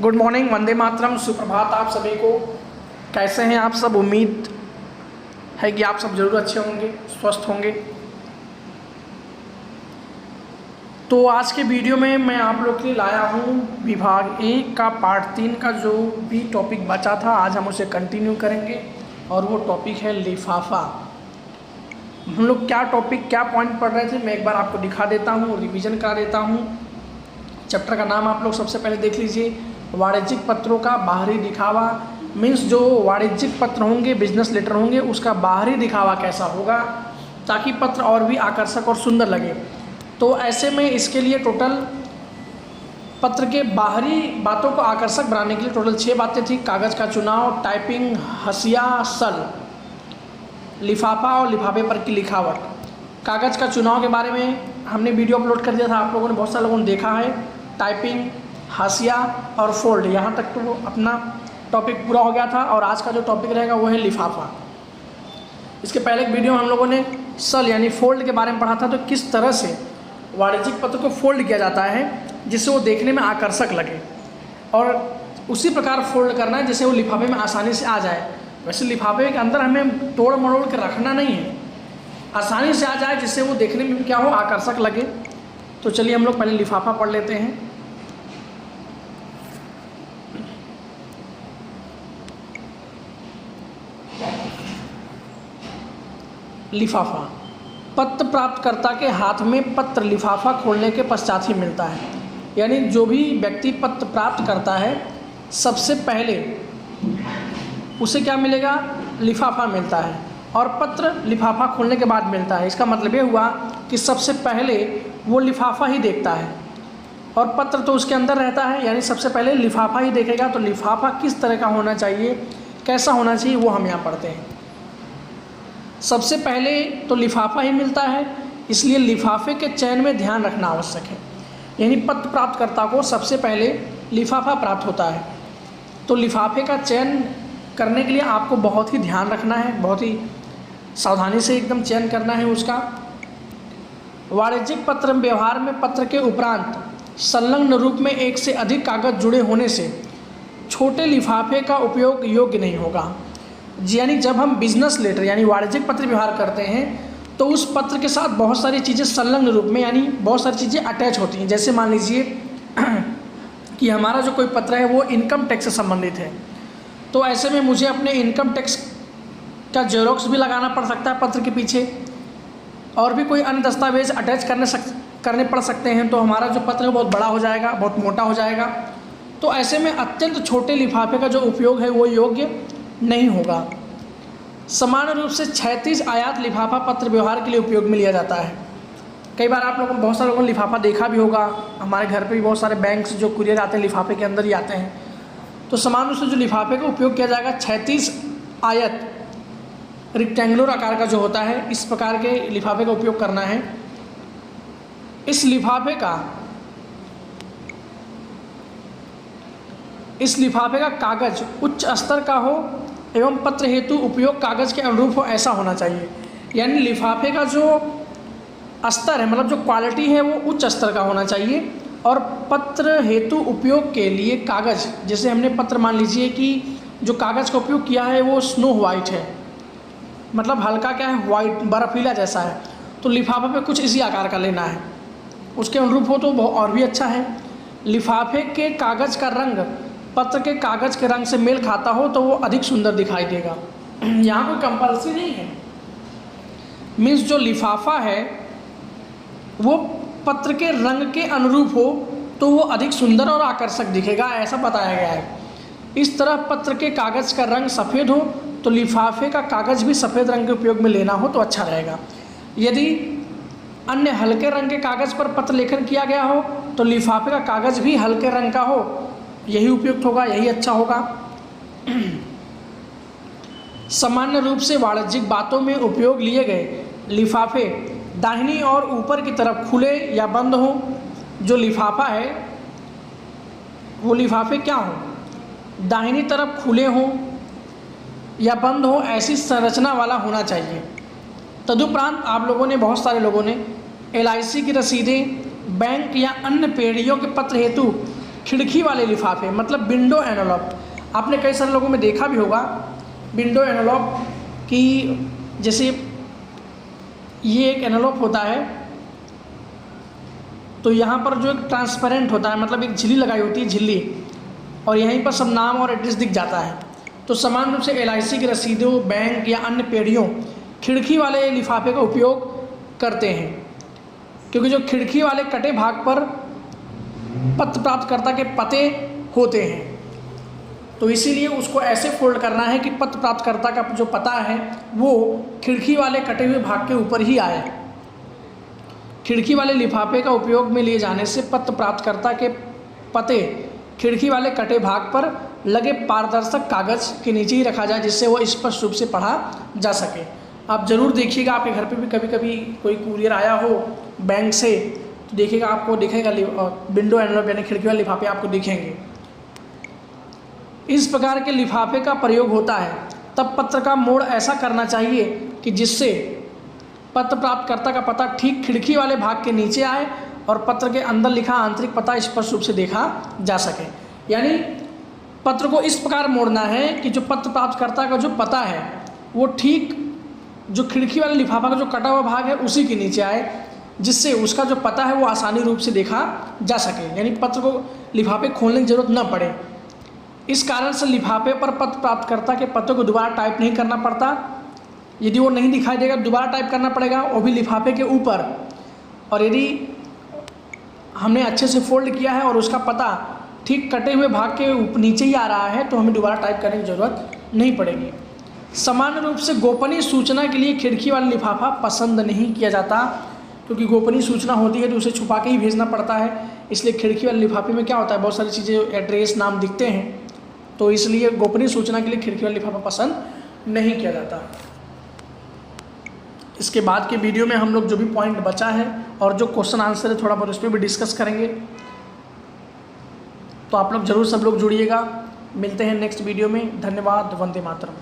Good morning, Vande Mataram, सुप्रभात आप सभी को। कैसे हैं आप सब? उम्मीद है कि आप सब जरूर अच्छे होंगे, स्वस्थ होंगे। तो आज के वीडियो में मैं आप लोग के लिए लाया हूँ विभाग 1 का पार्ट 3 का जो भी टॉपिक बचा था, आज हम उसे कंटिन्यू करेंगे। और वो टॉपिक है लिफाफा। हम लोग क्या टॉपिक, क्या पॉइंट पढ़ रहे थे, मैं एक बार आपको दिखा देता हूँ, रिवीजन करा देता हूँ। चैप्टर का नाम आप लोग सबसे पहले देख लीजिए, वाणिज्यिक पत्रों का बाहरी दिखावा। मीन्स जो वाणिज्यिक पत्र होंगे, बिजनेस लेटर होंगे, उसका बाहरी दिखावा कैसा होगा ताकि पत्र और भी आकर्षक और सुंदर लगे। तो ऐसे में इसके लिए टोटल पत्र के बाहरी बातों को आकर्षक बनाने के लिए टोटल 6 बातें थी। कागज़ का चुनाव, टाइपिंग, हसिया, सल, लिफाफा और लिफाफे पर की लिखावट। कागज़ का चुनाव के बारे में हमने वीडियो अपलोड कर दिया था, आप लोगों ने, बहुत सारे लोगों ने देखा है। टाइपिंग, हाशिया और फोल्ड, यहाँ तक तो अपना टॉपिक पूरा हो गया था। और आज का जो टॉपिक रहेगा वो है लिफाफा। इसके पहले एक वीडियो में हम लोगों ने सल यानी फोल्ड के बारे में पढ़ा था, तो किस तरह से वाणिज्यिक पत्र को फोल्ड किया जाता है जिससे वो देखने में आकर्षक लगे, और उसी प्रकार फोल्ड करना है जिससे वो लिफाफे में आसानी से आ जाए। वैसे लिफाफे के अंदर हमें तोड़ मरोड़ के रखना नहीं है, आसानी से आ जाए जिससे वो देखने में क्या हो, आकर्षक लगे। तो चलिए हम लोग पहले लिफाफा पढ़ लेते हैं। लिफाफा, पत्र प्राप्तकर्ता के हाथ में पत्र लिफाफा खोलने के पश्चात ही मिलता है। यानी जो भी व्यक्ति पत्र प्राप्त करता है, सबसे पहले उसे क्या मिलेगा? लिफाफा मिलता है, और पत्र लिफाफा खोलने के बाद मिलता है। इसका मतलब ये हुआ कि सबसे पहले वो लिफाफा ही देखता है, और पत्र तो उसके अंदर रहता है, यानी सबसे पहले लिफाफा ही देखेगा। तो लिफाफा किस तरह का होना चाहिए, कैसा होना चाहिए, वो हम यहाँ पढ़ते हैं। सबसे पहले तो लिफाफा ही मिलता है, इसलिए लिफाफे के चयन में ध्यान रखना आवश्यक है। यानी पत्र प्राप्तकर्ता को सबसे पहले लिफाफा प्राप्त होता है, तो लिफाफे का चयन करने के लिए आपको बहुत ही ध्यान रखना है, बहुत ही सावधानी से एकदम चयन करना है उसका। वाणिज्यिक पत्र व्यवहार में पत्र के उपरांत संलग्न रूप में एक से अधिक कागज जुड़े होने से छोटे लिफाफे का उपयोग योग्य नहीं होगा। यानी जब हम बिजनेस लेटर यानी वाणिज्यिक पत्र व्यवहार करते हैं, तो उस पत्र के साथ बहुत सारी चीज़ें संलग्न रूप में, यानी बहुत सारी चीज़ें अटैच होती हैं। जैसे मान लीजिए कि हमारा जो कोई पत्र है वो इनकम टैक्स से संबंधित है, तो ऐसे में मुझे अपने इनकम टैक्स का जेरोक्स भी लगाना पड़ सकता है पत्र के पीछे, और भी कोई अन्य दस्तावेज अटैच करने पड़ सकते हैं। तो हमारा जो पत्र है बहुत बड़ा हो जाएगा, बहुत मोटा हो जाएगा। तो ऐसे में अत्यंत छोटे लिफाफे का जो उपयोग है वो योग्य नहीं होगा। सामान्य रूप से 36 आयात लिफाफा पत्र व्यवहार के लिए उपयोग में लिया जाता है। कई बार आप लोगों ने, बहुत सारे लोगों ने लिफाफा देखा भी होगा, हमारे घर पे भी बहुत सारे बैंक से जो कुरियर आते हैं लिफाफे के अंदर ही आते हैं। तो सामान्य रूप से जो लिफाफे का उपयोग किया जाएगा 36 आयत रेक्टेंगुलर आकार का जो होता है, इस प्रकार के लिफाफे का उपयोग करना है। इस लिफाफे का कागज उच्च स्तर का हो एवं पत्र हेतु उपयोग कागज के अनुरूप हो, ऐसा होना चाहिए। यानी लिफाफे का जो स्तर है, मतलब जो क्वालिटी है, वो उच्च स्तर का होना चाहिए। और पत्र हेतु उपयोग के लिए कागज, जैसे हमने पत्र, मान लीजिए कि जो कागज़ का उपयोग किया है वो स्नो वाइट है, मतलब हल्का क्या है, वाइट, बर्फीला जैसा है, तो लिफाफे पे कुछ इसी आकार का लेना है, उसके अनुरूप हो तो और भी अच्छा है। लिफाफे के कागज़ का रंग पत्र के कागज़ के रंग से मेल खाता हो तो वो अधिक सुंदर दिखाई देगा। यहाँ कोई कंपल्सरी नहीं है, मीन्स जो लिफाफा है वो पत्र के रंग के अनुरूप हो तो वो अधिक सुंदर और आकर्षक दिखेगा, ऐसा बताया गया है। इस तरह पत्र के कागज़ का रंग सफ़ेद हो तो लिफाफे का कागज़ भी सफ़ेद रंग के उपयोग में लेना हो तो अच्छा रहेगा। यदि अन्य हल्के रंग के कागज़ पर पत्र लेखन किया गया हो तो लिफाफे का कागज़ भी हल्के रंग का हो, यही उपयुक्त होगा, यही अच्छा होगा। सामान्य रूप से वाणिज्यिक बातों में उपयोग लिए गए लिफाफे दाहिनी और ऊपर की तरफ खुले या बंद हो। जो लिफाफा है वो लिफाफे क्या हो, दाहिनी तरफ खुले हों या बंद हो, ऐसी संरचना वाला होना चाहिए। तदुपरांत आप लोगों ने, बहुत सारे लोगों ने LIC की रसीदें, बैंक या अन्य पेड़ियों के पत्र हेतु खिड़की वाले लिफाफे मतलब विंडो एनवलप। आपने कई सारे लोगों में देखा भी होगा विंडो एनवलप कि जैसे ये एक एनवलप होता है तो यहाँ पर जो एक ट्रांसपेरेंट होता है मतलब एक झिल्ली लगाई होती है, झिल्ली, और यहीं पर सब नाम और एड्रेस दिख जाता है। तो समान रूप से LIC की रसीदों, बैंक या अन्य पेड़ियों खिड़की वाले लिफाफे का उपयोग करते हैं, क्योंकि जो खिड़की वाले कटे भाग पर पत्र प्राप्तकर्ता के पते होते हैं, तो इसीलिए उसको ऐसे फोल्ड करना है कि पत्र प्राप्तकर्ता का जो पता है वो खिड़की वाले कटे हुए भाग के ऊपर ही आए। खिड़की वाले लिफाफे का उपयोग में लिए जाने से पत्र प्राप्तकर्ता के पते खिड़की वाले कटे भाग पर लगे पारदर्शक कागज़ के नीचे ही रखा जाए, जिससे वो स्पष्ट रूप से पढ़ा जा सके। आप ज़रूर देखिएगा, आपके घर पे भी कभी कभी कोई कुरियर आया हो बैंक से तो देखिएगा, आपको दिखेगा विंडो एनवलप यानी खिड़की वाले लिफाफे आपको दिखेंगे। इस प्रकार के लिफाफे का प्रयोग होता है तब पत्र का मोड़ ऐसा करना चाहिए कि जिससे पत्र प्राप्तकर्ता का पता ठीक खिड़की वाले भाग के नीचे आए और पत्र के अंदर लिखा आंतरिक पता स्पष्ट रूप से देखा जा सके। यानी पत्र को इस प्रकार मोड़ना है कि जो पत्र प्राप्तकर्ता का जो पता है वो ठीक जो खिड़की वाले लिफाफा का जो कटा हुआ भाग है उसी के नीचे आए, जिससे उसका जो पता है वो आसानी रूप से देखा जा सके, यानी पत्र को लिफाफे खोलने की ज़रूरत न पड़े। इस कारण से लिफाफे पर पत्र प्राप्तकर्ता के पते को दोबारा टाइप नहीं करना पड़ता। यदि वो नहीं दिखाई देगा दोबारा टाइप करना पड़ेगा, वो भी लिफाफे के ऊपर। और यदि हमने अच्छे से फोल्ड किया है और उसका पता ठीक कटे हुए भाग के नीचे ही आ रहा है तो हमें दोबारा टाइप करने की ज़रूरत नहीं पड़ेगी। सामान्य रूप से गोपनीय सूचना के लिए खिड़की वाला लिफाफा पसंद नहीं किया जाता, क्योंकि गोपनीय सूचना होती है तो उसे छुपा के ही भेजना पड़ता है। इसलिए खिड़की वाले लिफाफे में क्या होता है, बहुत सारी चीज़ें एड्रेस नाम दिखते हैं, तो इसलिए गोपनीय सूचना के लिए खिड़की वाला लिफाफा पसंद नहीं किया जाता। इसके बाद के वीडियो में हम लोग जो भी पॉइंट बचा है और जो क्वेश्चन आंसर है थोड़ा बहुत उस पर भी डिस्कस करेंगे, तो आप लोग ज़रूर सब लोग जुड़िएगा। मिलते हैं नेक्स्ट वीडियो में। धन्यवाद। वंदे मातरम।